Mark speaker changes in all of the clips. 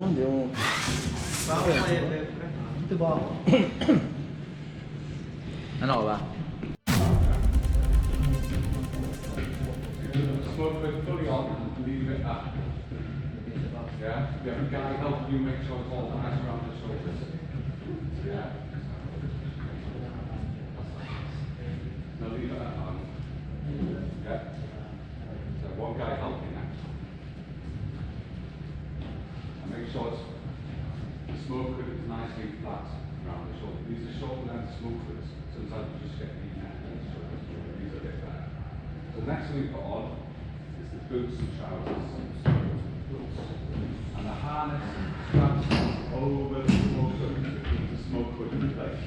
Speaker 1: Andiamo.
Speaker 2: Muito bom.
Speaker 1: Ah no, va.
Speaker 3: Smoke it fully on and leave it at. Yeah? You have a guy helping you make sure it's all nice around the shoulders. Yeah? Now leave it at on. Yeah? So one guy helping now. And make sure the smoke hood is nicely flat around the shoulder. These are short length smoke hoods. Sometimes you just get the neck and the shoulders. These are a bit better. So the next thing we put on is the boots and trousers. And the harness straps over the smoke hood to keep the smoke hood in place.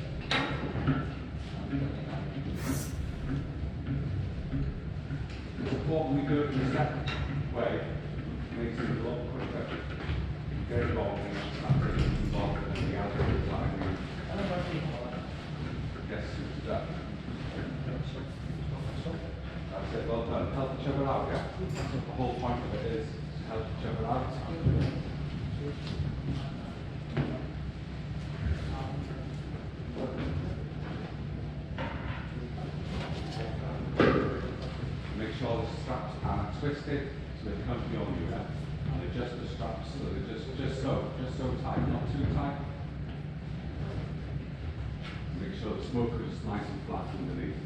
Speaker 3: It's important we do it in a separate way. It makes it a lot quicker. Get involved in it, start involved in the outer design. Yes, it's that. That's it, well done. Help each other out, yeah? That's what the whole point of it is, to help each other out. Make sure the straps aren't twisted, so they come on you, yeah? And adjust the straps so they're just so tight, not too tight. Make sure the smoke hood is nice and flat underneath.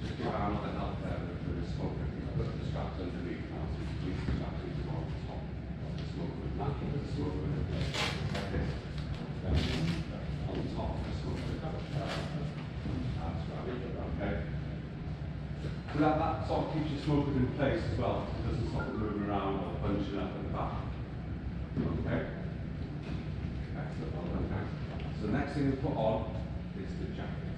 Speaker 3: Just your arm on the help there with the smoke hood. Put the straps underneath now, so you squeeze the straps into the top of the smoke hood. Now keep the smoke hood like this. On the top of the smoke hood. That's right, okay. So that sort of keeps your smoke hood in place as well. It doesn't stop it moving around or bunching up at the back. Okay. Excellent, well done, thanks. So the next thing we put on is the jacket.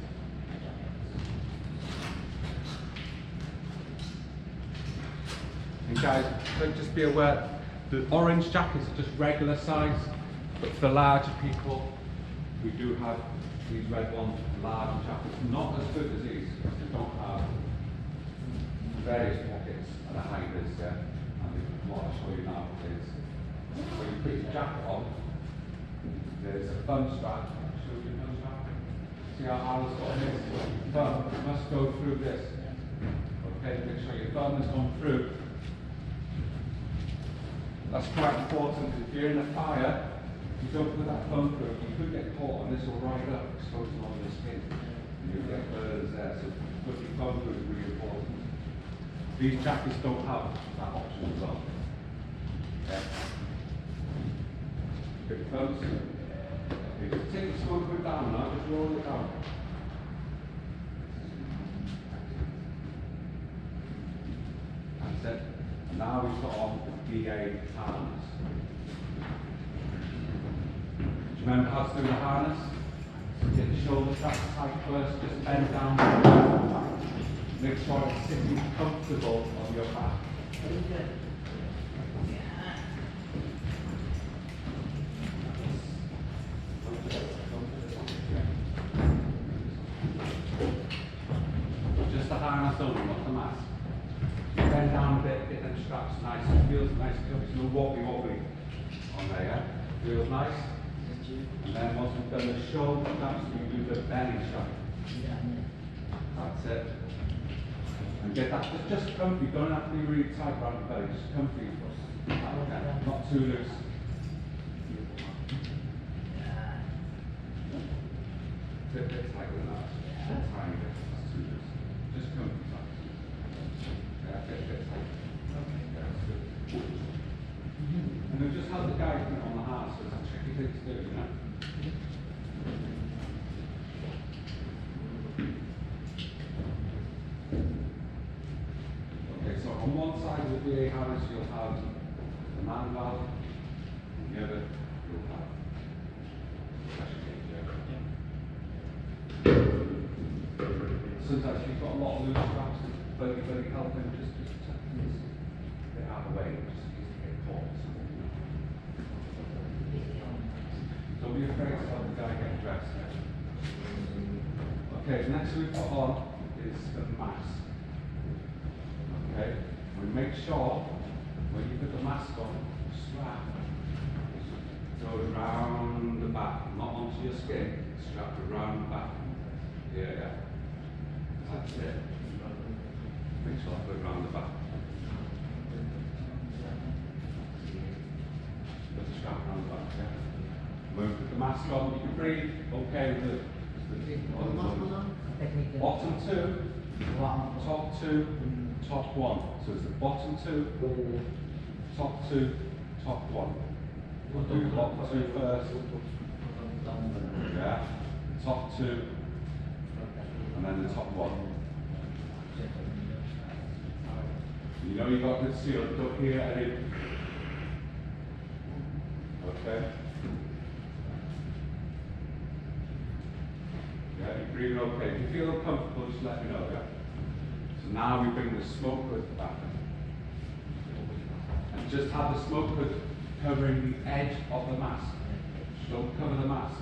Speaker 3: And guys, just be aware, the orange jackets are just regular size, but for larger people, we do have these red ones, larger jackets, not as good as these, because they don't have various pockets at the height is, and what I'll show you now is, when you put your jacket on, there's a thumb strap. Show you the thumb strap. See how Alice got this? Thumb must go through this. Okay, make sure your thumb has gone through. That's quite important, because if you're in a fire, you don't put that thumb through, you could get caught and this will rise up, exposing all your skin. And you'll get burns there, so put your thumb through is really important. These jackets don't have that option as well. Okay. Good thumbs. Okay, just take the smoke hood down now, just roll it down. That's it. And now we put on the BA harness. Do you remember how to do the harness? Get the shoulder straps tight first, just bend down. Make sure it's sitting comfortable on your back. Just the harness only, not the mask. Bend down a bit, get them straps nice. It feels nice. There's no wobbly on there, yeah? Feels nice. And then once we've done the shoulder straps, we do the belly strap. That's it. And get that just comfy, don't have to be really tight around the belly, just comfy. Okay. Not too loose. A bit tight with that. Not tiny bit, that's too loose. Just comfy tight. Yeah, a bit tight. Okay, that's good. And we've just had the guy put it on the harness, so it's a tricky thing to do, you know? So on one side of the BA harness you'll have the man valve, and the other you'll have the pressure gauge. Sometimes if you've got a lot of loose straps, it's very helpful just to tuck these a bit out of the way, just in case they get caught or something. Don't be afraid to help the guy get dressed. Okay, the next thing we put on is the mask. Okay, we make sure mask on, strap goes round the back, not onto your skin, strap it round the back. Yeah. That's it. Make sure I put it round the back. Put the strap round the back, yeah. When we put the mask on, you can breathe okay with the bottom two, top two, top one. So it's the bottom two, top one. We'll do the bottom two first. Yeah. Top two, and then the top one. You know you've got to seal it up here and in. Okay. Yeah, you're breathing okay. If you feel uncomfortable, just let me know, yeah? So now we bring the smoke hood back. And just have the smoke hood covering the edge of the mask. Just don't cover the mask.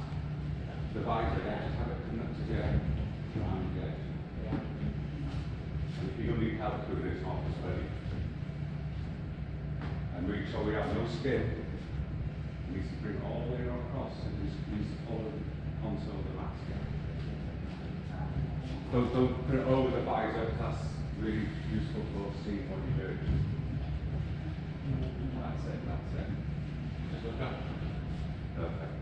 Speaker 3: The visor, yeah, just have it connected here, around the edge. And if you need help with it, it's not as ready. And make sure we have no skin. It needs to bring it all the way across. It needs to follow the contour of the mask. Don't put it over the visor, because that's really useful for seeing what you're doing. That's it. Just look up. Perfect.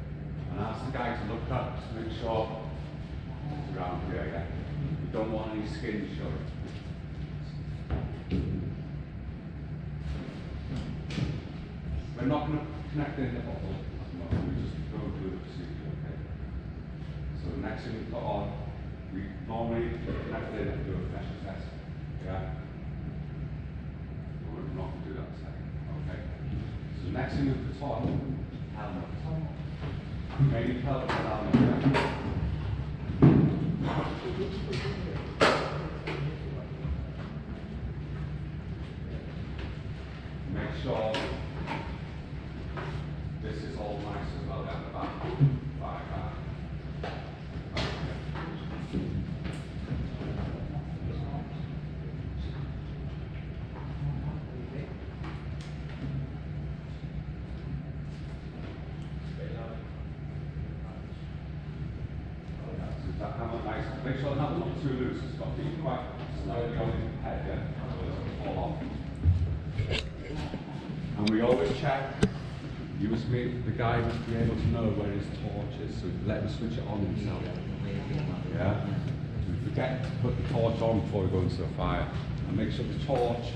Speaker 3: And ask the guy to look up to make sure it's around here, yeah? You don't want any skin showing. We're not going to connect in the bottle, we just go through the procedure, okay? So the next thing we put on, we normally connect in and do a pressure test, yeah? We're not going to do that second, okay? So the next thing we put on, helmet. Maybe helmet with helmet, yeah? Make sure this is all nice as well down the back. Like that. Make sure the handle's not too loose. It's got to be quite slowly on his head, yeah? So it doesn't fall off. And we always check. The guy must be able to know where his torch is, so let him switch it on himself. Yeah? We forget to put the torch on before we go into the fire. And make sure the torch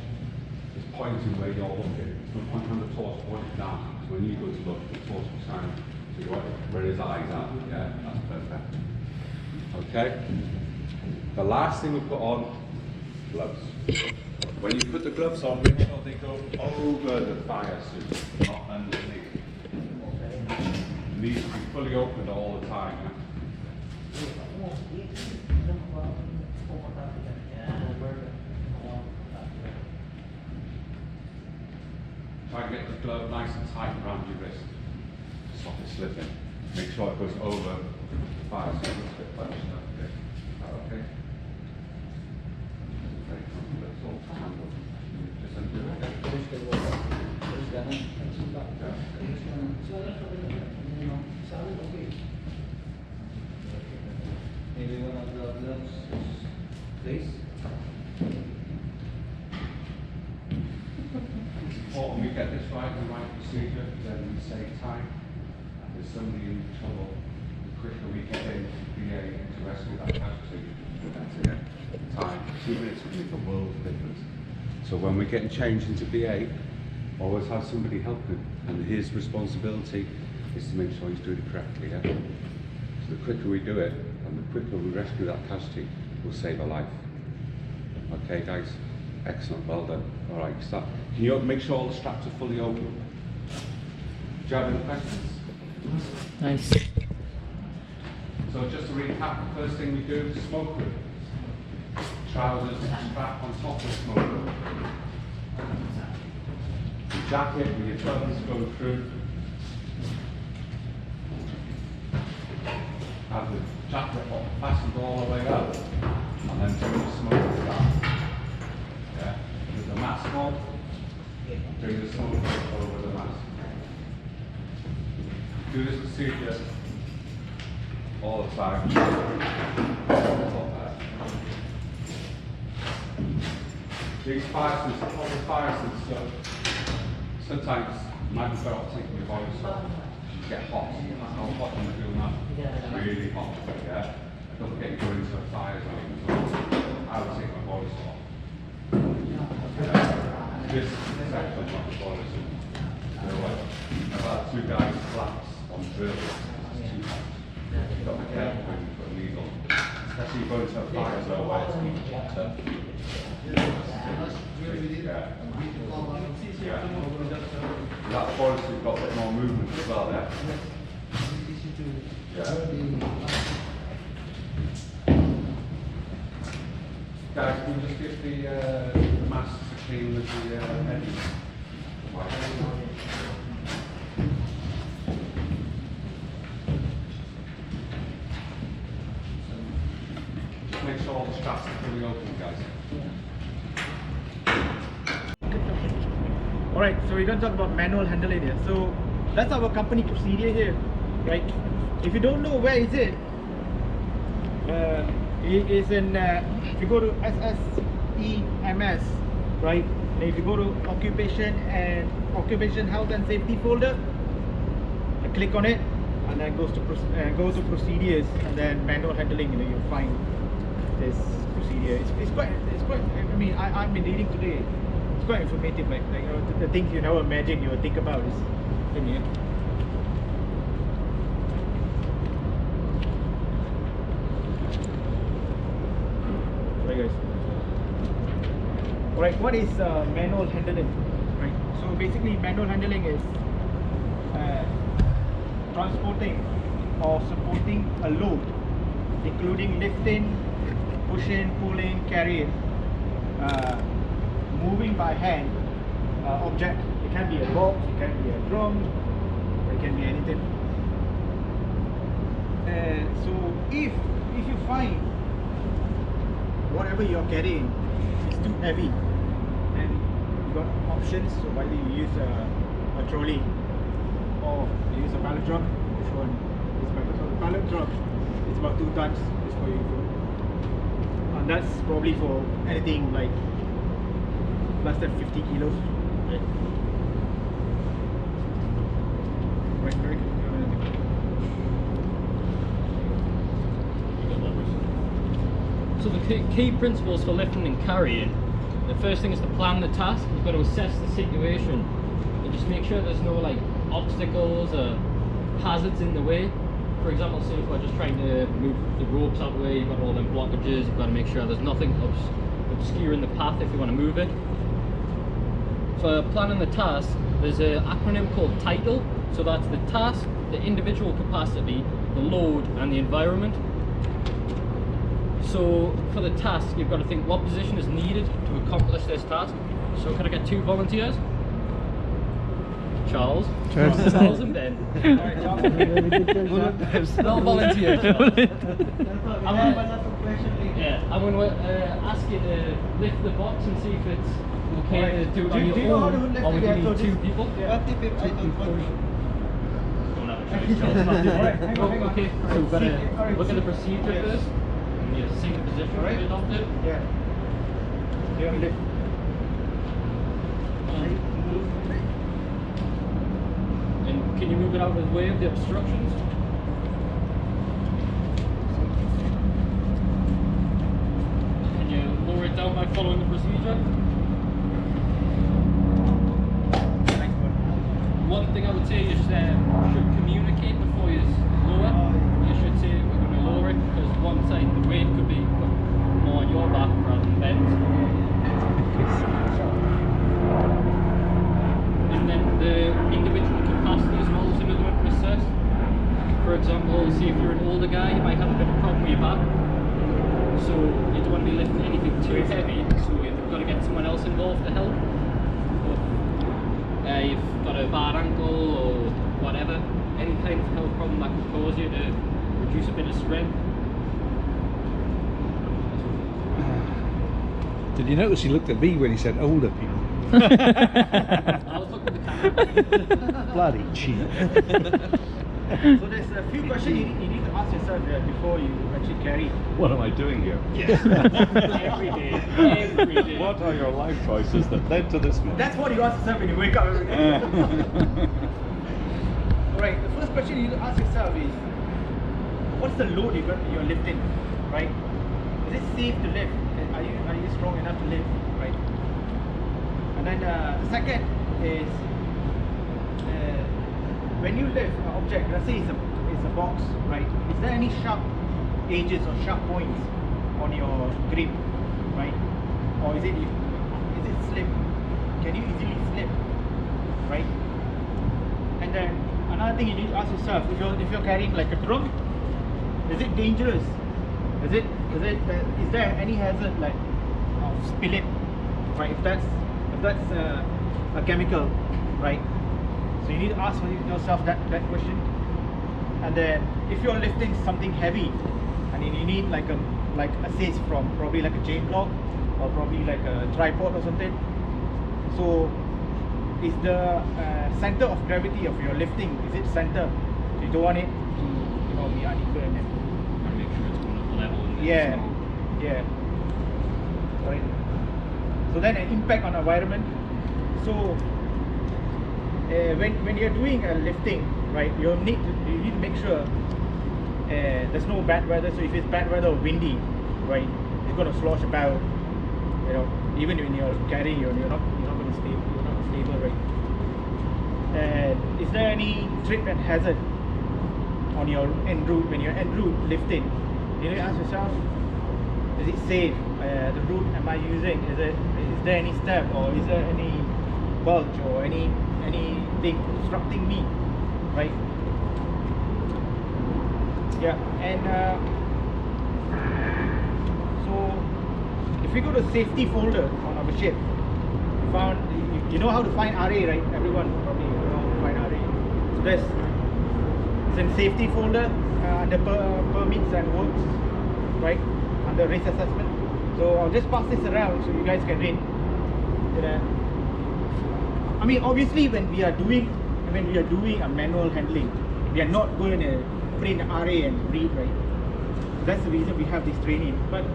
Speaker 3: is pointing where you're looking. So point on the torch pointing down. So when you go to look, the torch will shine to where his eyes are. Yeah, that's perfect. Okay? The last thing we put on, gloves. When you put the gloves on, make sure they go over the fire suit, not underneath. It needs to be fully opened all the time. Yeah? Try and get the glove nice and tight around your wrist. Stop it slipping. Make sure it goes over the fire suit. It's a bit bunched up. Okay? Very comfortable. It's all handled. Just undo it.
Speaker 1: Maybe one of the gloves, please.
Speaker 3: It's important we get this right, the right procedure, then we save time. And there's somebody in trouble, the quicker we get in BA to rescue that casualty, that's it. Time. 2 minutes would make a world of difference. So when we're getting changed into BA, always have somebody helping, and his responsibility is to make sure he's doing it correctly. Yeah? So the quicker we do it, and the quicker we rescue that casualty, we'll save a life. Okay, guys? Excellent, well done. All right, start. Can you make sure all the straps are fully open? Do you have any questions?
Speaker 2: Nice.
Speaker 3: So just to recap, the first thing we do is smoke hood. Trousers strap on top of the smoke hood. The jacket with your buttons go through. Have the jacket fastened all the way up, and then bring the smoke hood down. Yeah. With the mask on, bring the smoke hood Do this procedure all the time. These viruses, all the viruses, sometimes you might be better off taking your body stuff. You get hot. How hot do you feel now? Really hot. Yeah. Don't get you going into a fire zone. So I would take my body stuff. Yeah. This section of the body suit. You know what? I've had 2 guys collapse on drill. It's too hot. You've got to be careful when you put a needle. Especially going into a fire zone where it's hotter. That body suit got a bit more movement as well there. Guys, can you just give the masks a clean with the heading? Just make sure all the straps are fully open, guys.
Speaker 2: Alright, so we're going to talk about manual handling here. So that's our company procedure here, right? If you don't know where is it is in, if you go to SSEMS, right? And if you go to Occupation Health and Safety folder, click on it, and then go to procedures, and then manual handling. You know, you'll find this procedure. It's quite. I mean, I've been reading today. It's quite informative. Like you know, the things you never imagine you would think about is in here. Right, guys. Alright, what is manual handling? Right. So basically, manual handling is transporting or supporting a load, including lifting, pushing, pulling, carrying, moving by hand object. It can be a box, it can be a drum, it can be anything. So if you find whatever you're carrying is too heavy, then you got options. So whether you use a trolley or you use a pallet drum. Which one is better? So the pallet drum is about 2 tons. Is for you, and that's probably for anything like less than 50 kilos. Right. Right.
Speaker 4: So the key principles for lifting and carrying, the first thing is to plan the task. You've got to assess the situation and just make sure there's no like obstacles or hazards in the way. For example, say if we're just trying to move the ropes out of the way, you've got all them blockages, you've got to make sure there's nothing obscuring the path if you want to move it. For planning the task, there's an acronym called TITLE. So that's the task, the individual capacity, the load and the environment. So for the task, you've got to think what position is needed to accomplish this task. So can I get 2 volunteers? Charles and Ben.
Speaker 2: Alright, Charles.
Speaker 4: No volunteers. I'm going to ask you to lift the box and see if it's okay to do it on your own, or we need 2 people.
Speaker 2: Yeah.
Speaker 4: Don't have a choice, Charles. Okay, so we've got to look at the procedure first. You see the position to be adopted.
Speaker 2: Yeah.
Speaker 4: And can you move it out of the way of the obstructions? Can you lower it down by following the procedure? One thing I would say is should communicate before you lower. You should say we're going to lower it, because one side the weight could be more on your back rather than Ben's. And then the individual capacity as well is another one to assess. For example, see if you're an older guy, you might have a bit of a problem with your back. So you don't want to be lifting anything too heavy, so you've got to get someone else involved to help. You've got a bad ankle or whatever, any kind of health problem that could cause you to reduce a bit of strength.
Speaker 5: Did you notice he looked at me when he said older people?
Speaker 4: I was looking at the camera.
Speaker 5: Bloody cheap.
Speaker 2: So there's a few questions you need to ask yourself before you actually carry.
Speaker 5: What am I doing here?
Speaker 2: Yes.
Speaker 4: Every day.
Speaker 5: What are your life choices that led to this moment?
Speaker 2: That's what you ask yourself when you wake up every day. Alright, the first question you need to ask yourself is, what's the load you're lifting, right? Is it safe to lift? Are you strong enough to lift, right? And then the second is, when you lift an object, let's say it's a box, right? Is there any sharp edges or sharp points on your grip, right? Or is it slip? Can you easily slip, right? And then another thing you need to ask yourself, if you're carrying like a drum, is it dangerous? Is there any hazard like of spilling, right? If that's a chemical, right? So you need to ask yourself that question. And then if you're lifting something heavy and you need like assist from probably like a chain block or probably like a tripod or something. So is the center of gravity of your lifting, is it center? So you don't want it to be unequal and then
Speaker 4: Make sure it's going up level. And
Speaker 2: yeah. Right. So then an impact on environment. So when you're doing a lifting, right, you need to make sure there's no bad weather. So if it's bad weather or windy, right, it's going to slosh about. Even when you're carrying, you're not going to stable, right? And is there any trip and hazard on your en route when you're en route lifting? You need to ask yourself, is it safe? The route am I using? Is there any step or is there any bulge or anything obstructing me? Right? Yeah, and so if we go to safety folder on our ship, you know how to find RA, right? Everyone probably know how to find RA. So there's in safety folder under permits and works, right? Under risk assessment. So I'll just pass this around so you guys can read. I mean, obviously when we are doing a manual handling, we are not going to print RA and read, right? That's the reason we have this training. But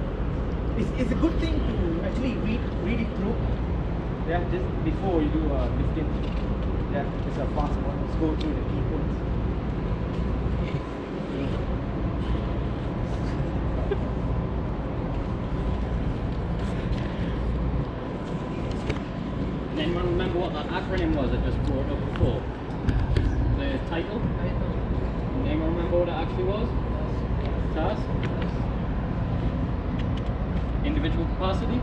Speaker 2: it's a good thing to actually read it through. Yeah, just before you do lifting. Yeah, it's a fast one. Let's go through the key points.
Speaker 4: Anyone remember what that acronym was I just brought up before? The title? Anyone remember what it actually was? Task? Individual capacity?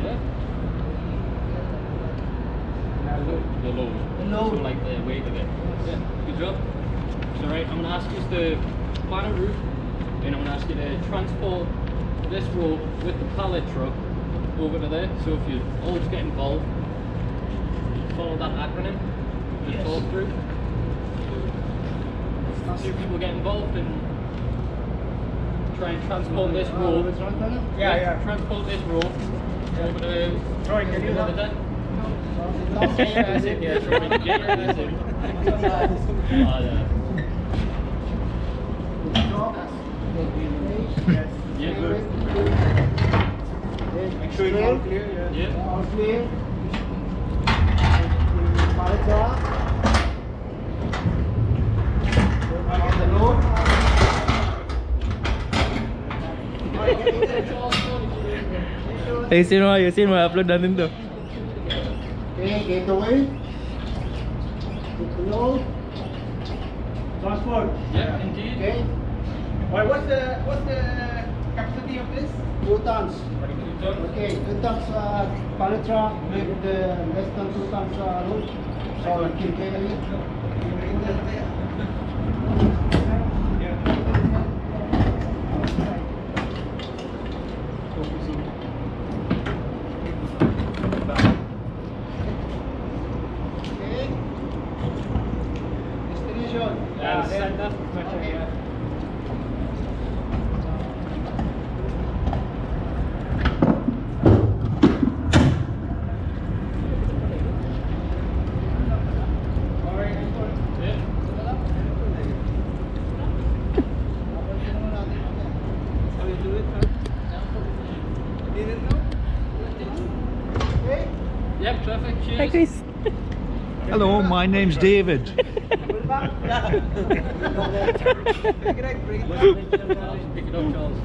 Speaker 4: Yeah. The load. So like the weight of it. Yeah, good job. So right, I'm going to ask you to plan a route, and I'm going to ask you to transport this rope with the pallet truck over to there. So if you all just get involved, follow that acronym, just talk through. So 2 people get involved and try and transport this rope.
Speaker 2: Yeah.
Speaker 4: Transport this rope over to
Speaker 2: Troy, can you do that?
Speaker 4: deck. Yeah, that's it. Yeah, Troy, that's it.
Speaker 2: Yes.
Speaker 4: Yeah, good.
Speaker 2: Make sure it's all clear.
Speaker 4: Yeah.
Speaker 6: All clear. Pallet the load.
Speaker 7: You seen my upload done tu.
Speaker 6: Okay, gateway. Load.
Speaker 2: Transport.
Speaker 4: Yeah, indeed.
Speaker 6: Okay.
Speaker 2: Alright, what's the capacity of this?
Speaker 6: 2 tons.
Speaker 4: 2 tons.
Speaker 6: Okay, 2 tons pallet truck with less than 2 tons load. So you can carry it. Okay. Destination.
Speaker 4: Yeah, center.
Speaker 6: Okay.
Speaker 4: Yep, perfect. Cheers.
Speaker 7: Hi, Chris.
Speaker 2: Hello, my name's David.
Speaker 4: Pick it up, Charles.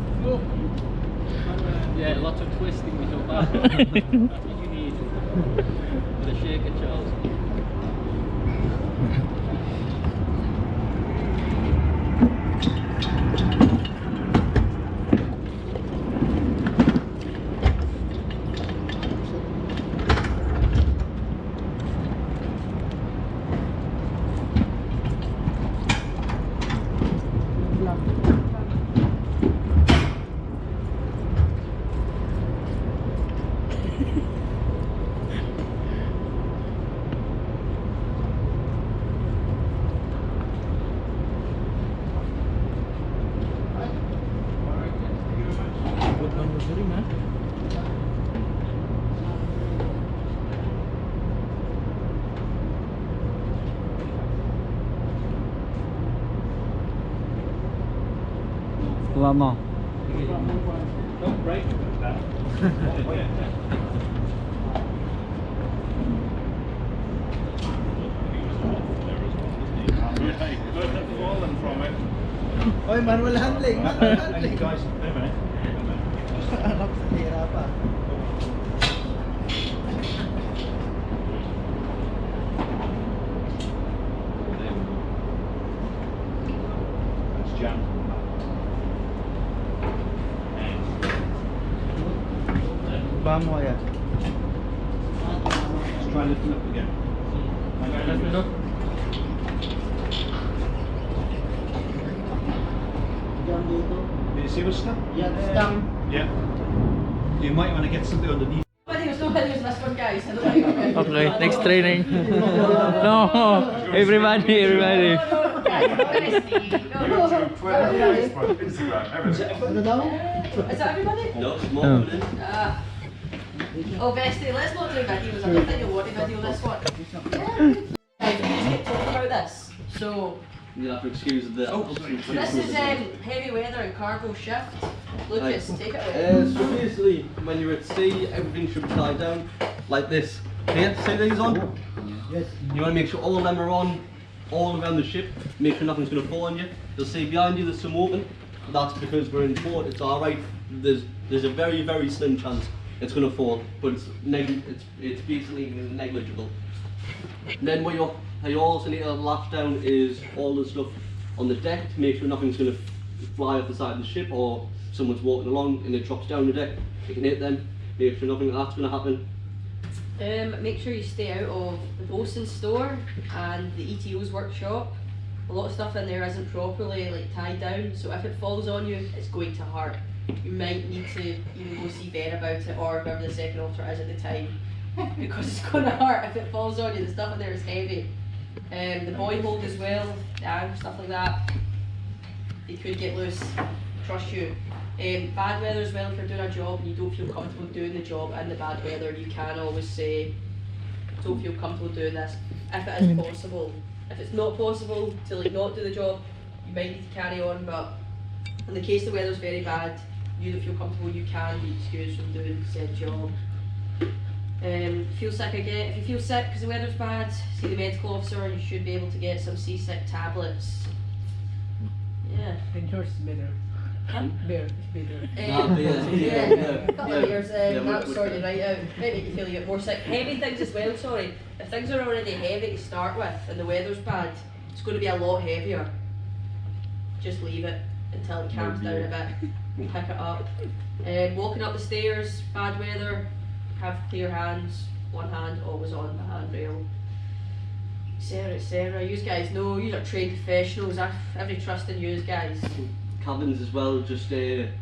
Speaker 4: Yeah, lots of twisting with your back. That's what you need. With a shaker, Charles.
Speaker 7: Good one, you're very man. Lama.
Speaker 3: Don't break it like that.
Speaker 5: Fallen from it.
Speaker 6: Oy, manual handling, manual handling.
Speaker 5: Guys, wait a minute.
Speaker 6: Anak sa tira pa.
Speaker 5: That's jammed.
Speaker 6: Bam mo yan.
Speaker 5: Let's try lifting up again.
Speaker 4: Lift it up.
Speaker 6: Diyan dito.
Speaker 5: Did you see what's stuck?
Speaker 6: Yan, stang.
Speaker 5: Yeah. You might want to get something underneath.
Speaker 7: Okay, next training. No, everybody.
Speaker 6: Ano daw?
Speaker 8: Is that everybody?
Speaker 1: No, it's more
Speaker 7: Oh.
Speaker 1: than
Speaker 8: Oh, Vesty, let's not do videos. I don't think you'll want to video this one. Guys, let's get talking about this. So,
Speaker 1: you'll have to excuse the.
Speaker 8: this is heavy weather and cargo shift. Lucas, take it away.
Speaker 1: So basically, when you're at sea, everything should be tied down like this. Here, see these on?
Speaker 6: Yes.
Speaker 1: You want to make sure all of them are on, all around the ship. Make sure nothing's going to fall on you. You'll see behind you there's some open. That's because we're in port. It's all right. There's a very slim chance it's going to fall, but it's basically negligible. And then what you also need to latch down is all the stuff on the deck to make sure nothing's going to fly off the side of the ship, or someone's walking along and it drops down the deck. You can hit them. Make sure nothing like that's going to happen.
Speaker 8: Make sure you stay out of the bosun's store and the ETO's workshop. A lot of stuff in there isn't properly tied down, so if it falls on you, it's going to hurt. You might need to even go see Ben about it, or whoever the second officer is at the time, because it's going to hurt if it falls on you. The stuff in there is heavy. The buoy hold as well, the anchor, stuff like that. It could get loose. Trust you. Bad weather as well. If you're doing a job and you don't feel comfortable doing the job in the bad weather, you can always say, don't feel comfortable doing this, if it is possible. If it's not possible to not do the job, you might need to carry on, but in the case the weather's very bad, you don't feel comfortable, you can be excused from doing said job. Feel sick again. If you feel sick because the weather's bad, see the medical officer. You should be able to get some seasick tablets. Yeah.
Speaker 6: And yours is better. Bear is better.
Speaker 8: Couple of years, that'll sort you right out. Might make you feel a bit more sick. Heavy things as well, sorry. If things are already heavy to start with and the weather's bad, it's going to be a lot heavier. Just leave it until it calms down a bit and pick it up. Walking up the stairs, bad weather, have clear hands, one hand always on the handrail. Etc. You guys know, you are trained professionals. I have every trust in you guys.
Speaker 1: Cabins as well, just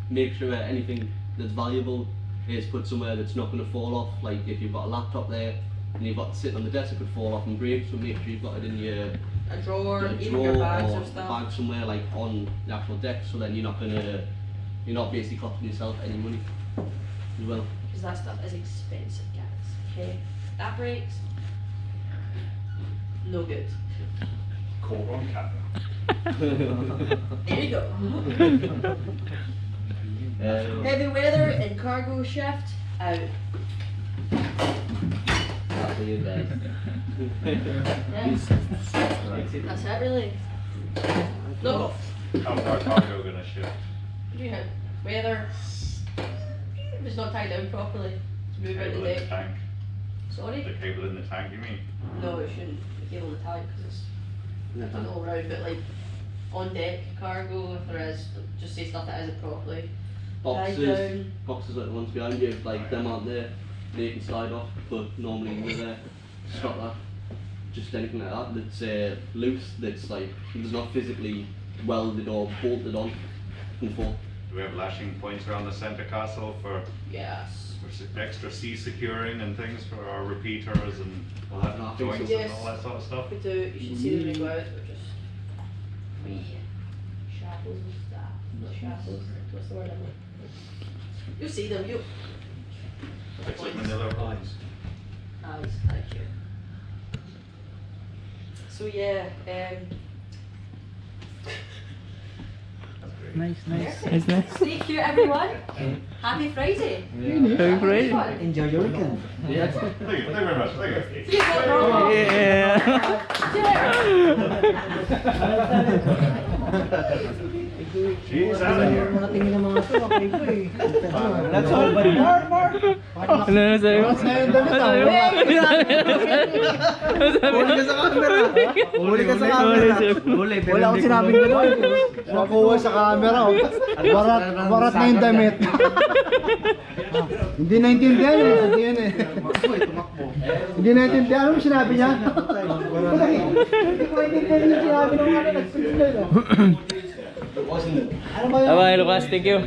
Speaker 1: make sure anything that's valuable is put somewhere that's not going to fall off. Like if you've got a laptop there and you've got it sitting on the desk, it could fall off and break, so make sure you've got it in your
Speaker 8: a drawer, even your bags
Speaker 1: or
Speaker 8: or stuff.
Speaker 1: bag somewhere like on the actual deck, so then you're not basically costing yourself any money as well.
Speaker 8: Because that stuff is expensive, guys. Okay, that breaks. No good.
Speaker 5: Caught on camera.
Speaker 8: There you go. Heavy weather and cargo shift out.
Speaker 1: That's for you guys.
Speaker 8: Yeah. That's it really. No.
Speaker 9: How's our cargo gonna shift?
Speaker 8: Yeah. Weather. If it's not tied down properly, to move out
Speaker 9: Cable
Speaker 8: the
Speaker 9: in the
Speaker 8: deck.
Speaker 9: tank.
Speaker 8: Sorry?
Speaker 9: The cable in the tank, you mean?
Speaker 8: No, it shouldn't. The cable in the tank because it's all round, but like on deck cargo, if there is, just say stuff that isn't properly tied down.
Speaker 1: Boxes like the ones behind you, like them aren't there, they can slide off, but normally they're there. Stop that. Just anything like that that's loose, that's like, there's not physically welded or bolted on, can fall.
Speaker 9: Do we have lashing points around the centre castle for
Speaker 8: Yes.
Speaker 9: extra sea securing and things for our repeaters and all that
Speaker 1: I think so.
Speaker 9: joints and all that sort of stuff?
Speaker 8: We do. You should see them when we go out. They're just wee shackles and stuff. Not shackles. What's the word? You'll see them. You.
Speaker 9: Looks like manila points.
Speaker 8: Nice. Thank you. So yeah.
Speaker 7: Nice,
Speaker 8: Perfect.
Speaker 7: Nice, nice.
Speaker 8: Stay cute, everyone. Happy Friday.
Speaker 7: Happy Friday.
Speaker 8: Fun.
Speaker 6: Enjoy your weekend.
Speaker 9: Thank you very much. Thank you.
Speaker 8: See you tomorrow.
Speaker 7: Yeah.
Speaker 9: Jeez, out of here.
Speaker 6: Mga tingin ng mga to, okay po eh.
Speaker 2: That's all, buddy.
Speaker 7: Ano na sabi mo?
Speaker 6: Huli ka sa camera. Huli ka sa camera. Wala akong sinabing gano'n. Makuha sa camera. Barat na yung damit. Hindi naintindihan yun. Hindi yan eh. Hindi naintindihan. Ano sinabi niya? Hindi ko naintindihan yung sinabi ng mga nagsusunod. Ano ba yun?
Speaker 7: Bye-bye, Lucas. Thank you.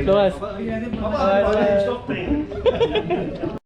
Speaker 7: Lucas. Bye-bye.